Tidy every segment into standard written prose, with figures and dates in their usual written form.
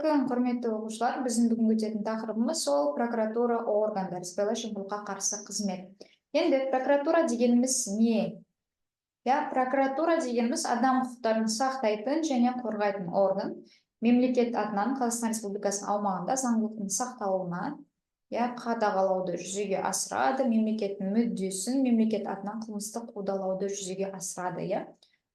Құрметті оқушылар, біздің бүгін өтетін тақырыбымыз ол прокуратура органдары, сыбайлас жемқорлыққа қарсы қызмет. Енді прокуратура дегеніміз не? Прокуратура дегеніміз адам құқықтарын сақтайтын және қорғайтын орган. Мемлекет атынан Қазақстан Республикасының аумағында заңдылықтың сақталуына, қадағалауды жүзеге асырады, мемлекеттің мүддесін мемлекет атынан қылмыстық қудалауды жүзеге асырады.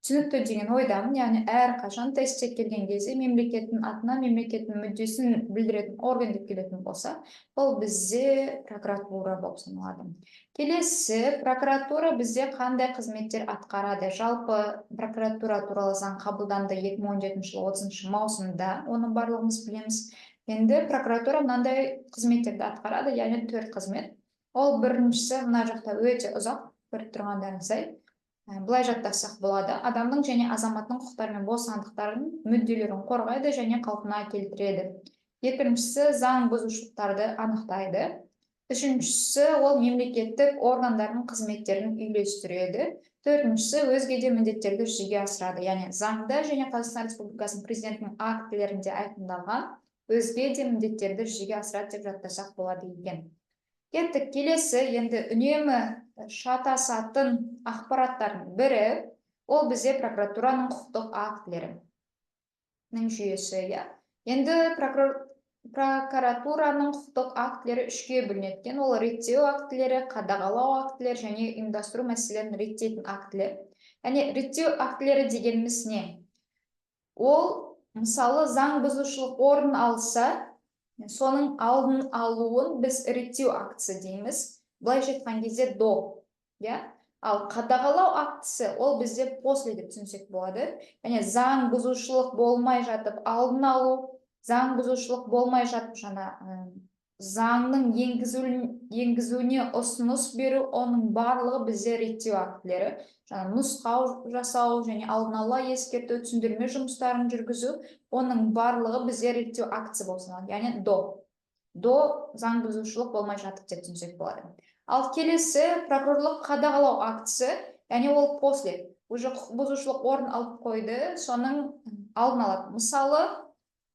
Түсінікті деген ойдамын, яғни әрқашан тестке келген кезде мемлекеттің атынан мемлекеттің мүддесін білдіретін орган деп келетін болса, ол бізде прокуратура болып саналады. Келесі, прокуратура бізде қандай қызметтер атқарады? Жалпы прокуратура туралы заң қабылданды 2017 жылы 30 маусымда, оны барлығымыз білеміз. Енді прокуратура мынандай қызметтерді атқарады, яғни 4 қызмет. Ол біріншісі мына жақта өте ұзақ, көріп тұрғандарыңыздай. Былай жаттасақ болады. Адамның және азаматтың құқықтары мен бостандықтарын, мүдделерін қорғайды және қалпына келтіреді. Екіншісі, заң бұзушылықтарды анықтайды. Үшіншісі, ол мемлекеттік органдардың қызметтерін үйлестіреді. Төртіншісі, өзге де міндеттерді жүзеге асырады. Яғни заңда және Қазақстан Республикасының президентінің актілерінде айқындалған өзге де міндеттерді жүзеге асырады деп жаттасақ болады екен. Кеттік, келесі, енді үнемі шатасатын ақпараттардың бірі, ол бізде прокуратураның құқықтық актілерінің жүйесі. Енді прокуратураның құқықтық актілері үшке бөлінеді. Ол реттеу актілері, қадағалау актілері және ұйымдастыру мәселелерін реттейтін актілер. Яғни реттеу актілері дегеніміз не? Ол, мысалы, заң бұзушылық орын алса, соның алдын алуын біз реттеу актісі дейміз. Былайша айтқан кезде до. Ал қадағалау актісі ол бізде после деп түсінсек болады. Яғни заң бұзушылық болмай жатып алдын алу, заң бұзушылық болмай жатып заңның енгізуіне ұсыныс беру, оның барлығы бізде реттеу актілері. Нұсқау жасау және алдын ала ескерту, түсіндірме жұмыстарын жүргізу, оның барлығы бізде реттеу актісі болып саналады. Яғни до заң бұзушылық болмай жатып деп түсінсек болады. Ал келесі прокурорлық қадағалау актісі, яғни ол после, уже құқық бұзушылық орын алып қойды, соның алдын алады. Мысалы,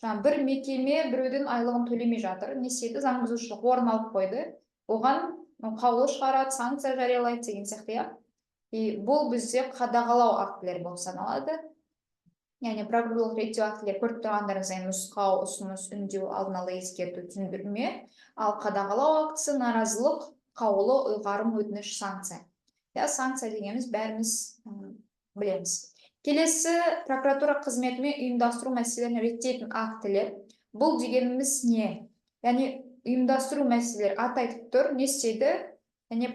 бір мекеме біреудің айлығын төлемей жатыр, не істейді, заң бұзушылық орын алып қойды, оған қаулы шығарады, санкция жариялайды деген сияқты. Бұл бізде қадағалау актілері болып саналады. Яғни прокурорлық реттеу актілері көріп тұрғандарыңыздай нұсқау, ұсыныс, үндеу, алдын ала ескерту, түсіндірме. Ал қадағалау актісі наразылық, қаулы, ұйғарым, өтініш, санкция. Санкция дегеніміз бәріміз білеміз. Келесі прокуратура қызметімен ұйымдастыру мәселелерін реттейтін актілер. Бұл дегеніміз не? Яғни ұйымдастыру мәселелері атайтып тұр, не істейді? Яғни